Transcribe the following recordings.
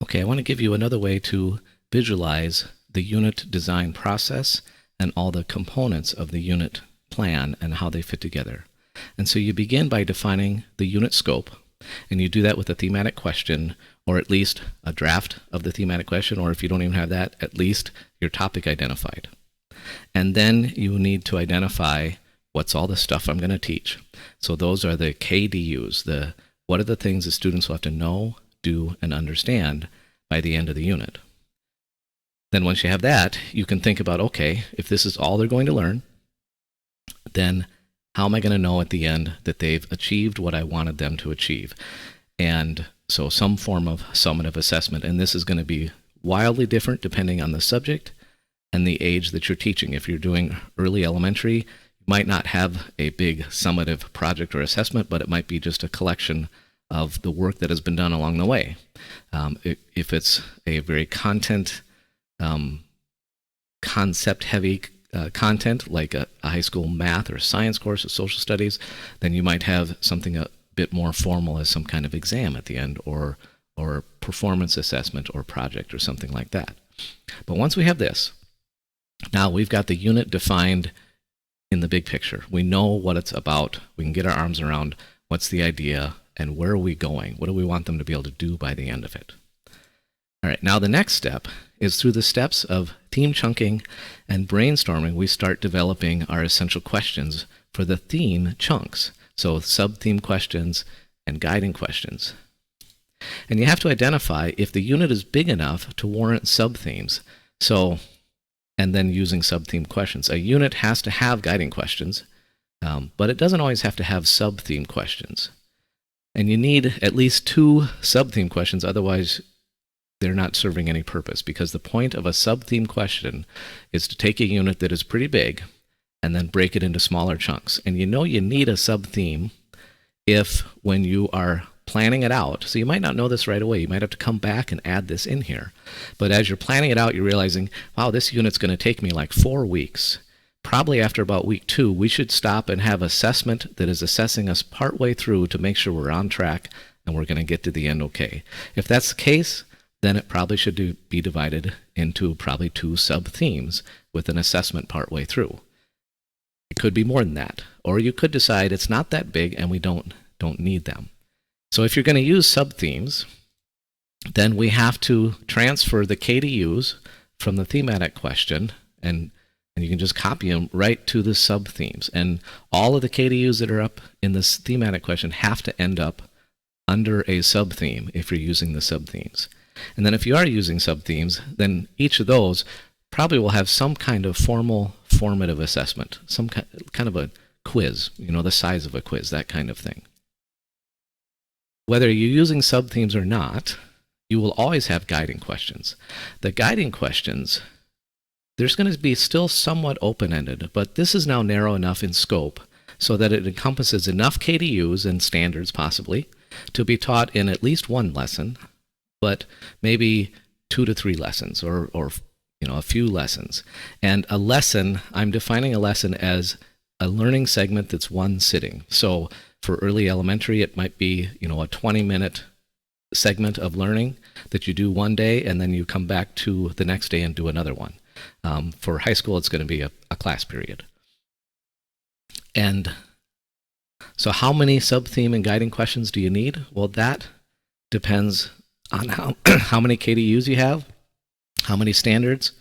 Okay, I want to give you another way to visualize the unit design process and all the components of the unit plan and how they fit together. And so you begin by defining the unit scope, and you do that with a thematic question, or at least a draft of the thematic question, or if you don't even have that, at least your topic identified. And then you need to identify what's all the stuff I'm going to teach. So those are the KDUs, what are the things the students will have to know, do, and understand by the end of the unit. Then once you have that, you can think about, okay, if this is all they're going to learn, then how am I going to know at the end that they've achieved what I wanted them to achieve? And so some form of summative assessment, and this is going to be wildly different depending on the subject and the age that you're teaching. If you're doing early elementary, you might not have a big summative project or assessment, but it might be just a collection of the work that has been done along the way. If it's a very concept-heavy content, like a high school math or science course or social studies, then you might have something a bit more formal as some kind of exam at the end, or performance assessment or project or something like that. But once we have this, now we've got the unit defined in the big picture. We know what it's about. We can get our arms around what's the idea and where are we going? What do we want them to be able to do by the end of it? All right, now the next step is through the steps of theme chunking and brainstorming, we start developing our essential questions for the theme chunks. So sub-theme questions and guiding questions. And you have to identify if the unit is big enough to warrant sub-themes. So, and then using sub-theme questions. A unit has to have guiding questions, but it doesn't always have to have sub-theme questions. And you need at least 2 sub-theme questions, otherwise they're not serving any purpose, because the point of a sub-theme question is to take a unit that is pretty big and then break it into smaller chunks. And you know you need a sub-theme if, when you are planning it out, so you might not know this right away, you might have to come back and add this in here. But as you're planning it out, you're realizing, wow, this unit's going to take me like 4 weeks. Probably after about week 2, we should stop and have assessment that is assessing us partway through to make sure we're on track and we're going to get to the end okay. If that's the case, then it probably should be divided into probably 2 sub-themes with an assessment partway through. It could be more than that. Or you could decide it's not that big and we don't need them. So if you're going to use sub-themes, then we have to transfer the KDUs from the thematic question, and you can just copy them right to the sub-themes. And all of the KDUs that are up in this thematic question have to end up under a sub-theme if you're using the sub-themes. And then if you are using sub-themes, then each of those probably will have some kind of formative assessment, some kind of a quiz, the size of a quiz, that kind of thing. Whether you're using sub-themes or not, you will always have guiding questions. The guiding questions, there's going to be still somewhat open-ended, but this is now narrow enough in scope so that it encompasses enough KDUs and standards possibly to be taught in at least 1 lesson, but maybe 2 to 3 lessons or a few lessons. And a lesson, I'm defining a lesson as a learning segment that's 1 sitting. So for early elementary, it might be a 20-minute segment of learning that you do one day and then you come back to the next day and do another one. For high school, it's going to be a class period. And so how many sub-theme and guiding questions do you need? Well, that depends on how many KDUs you have, how many standards,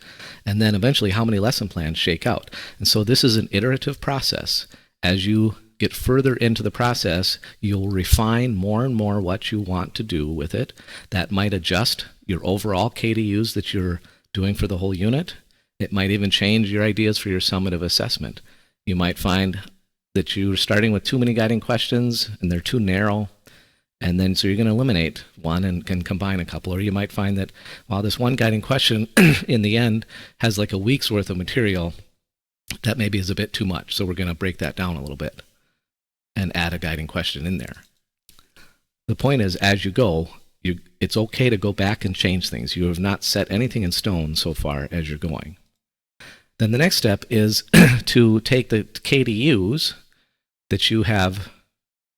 and then eventually how many lesson plans shake out. And so this is an iterative process. As you get further into the process, you'll refine more and more what you want to do with it. That might adjust your overall KDUs that you're doing for the whole unit. It might even change your ideas for your summative assessment. You might find that you're starting with too many guiding questions and they're too narrow, and then so you're going to eliminate one and can combine a couple. Or you might find that, while this one guiding question in the end has like a week's worth of material, that maybe is a bit too much. So we're going to break that down a little bit and add a guiding question in there. The point is, as you go, it's okay to go back and change things. You have not set anything in stone so far as you're going. Then the next step is to take the KDUs that you have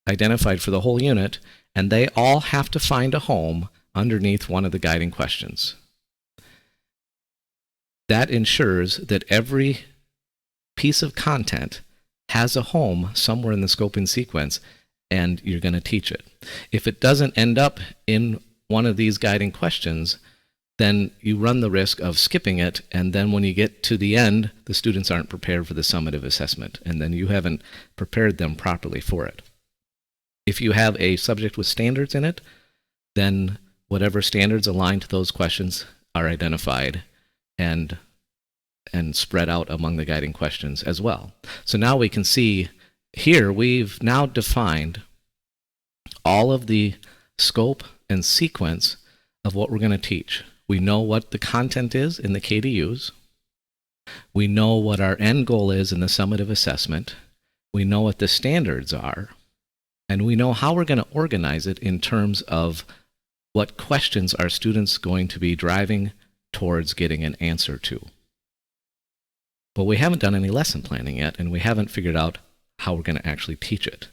identified for the whole unit, and they all have to find a home underneath one of the guiding questions. That ensures that every piece of content has a home somewhere in the scoping sequence, and you're going to teach it. If it doesn't end up in one of these guiding questions, then you run the risk of skipping it, and then when you get to the end, the students aren't prepared for the summative assessment, and then you haven't prepared them properly for it. If you have a subject with standards in it, then whatever standards align to those questions are identified and spread out among the guiding questions as well. So now we can see here we've now defined all of the scope and sequence of what we're going to teach. We know what the content is in the KDUs. We know what our end goal is in the summative assessment. We know what the standards are. And we know how we're going to organize it in terms of what questions are students going to be driving towards getting an answer to. But we haven't done any lesson planning yet, and we haven't figured out how we're going to actually teach it.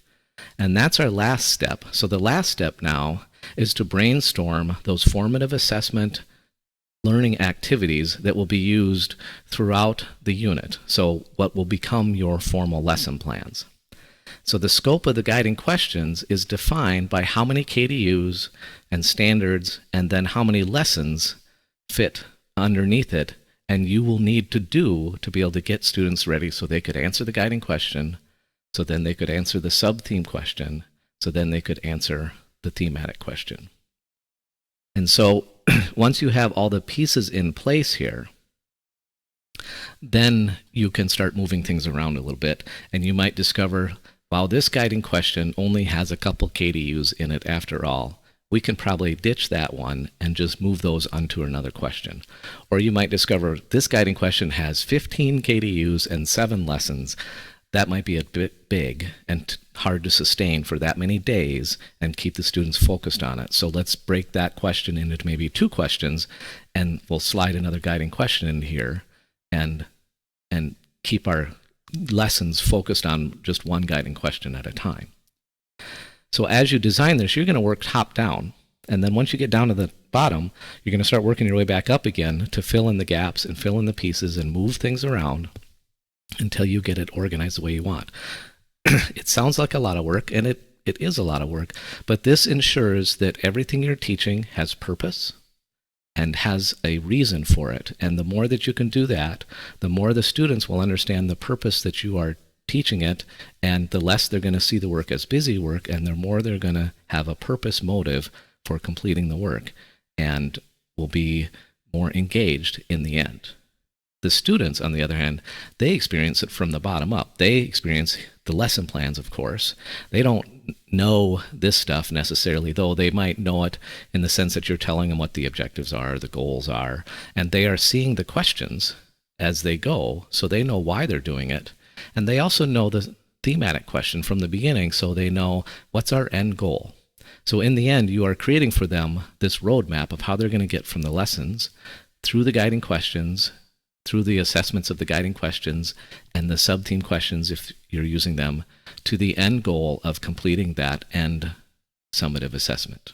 And that's our last step. So the last step now is to brainstorm those formative assessment learning activities that will be used throughout the unit. So what will become your formal lesson plans. So the scope of the guiding questions is defined by how many KDUs and standards, and then how many lessons fit underneath it, and you will need to do to be able to get students ready so they could answer the guiding question, so then they could answer the sub-theme question, so then they could answer the thematic question. And so once you have all the pieces in place here, then you can start moving things around a little bit, and you might discover, wow, this guiding question only has a couple KDUs in it after all. We can probably ditch that one and just move those onto another question. Or you might discover this guiding question has 15 KDUs and 7 lessons. That might be a bit big and hard to sustain for that many days and keep the students focused on it. So let's break that question into maybe 2 questions, and we'll slide another guiding question in here and keep our lessons focused on just one guiding question at a time. So as you design this, you're going to work top down. And then once you get down to the bottom, you're going to start working your way back up again to fill in the gaps and fill in the pieces and move things around until you get it organized the way you want. It sounds like a lot of work, and it is a lot of work, but this ensures that everything you're teaching has purpose and has a reason for it. And the more that you can do that, the more the students will understand the purpose that you are teaching it, and the less they're going to see the work as busy work, and the more they're going to have a purpose motive for completing the work and will be more engaged in the end. The students, on the other hand, they experience it from the bottom up. They experience the lesson plans, of course. They don't know this stuff necessarily, though they might know it in the sense that you're telling them what the objectives are, the goals are, and they are seeing the questions as they go, so they know why they're doing it. And they also know the thematic question from the beginning, so they know what's our end goal. So in the end, you are creating for them this roadmap of how they're going to get from the lessons through the guiding questions, through the assessments of the guiding questions and the sub-theme questions, if you're using them, to the end goal of completing that end summative assessment.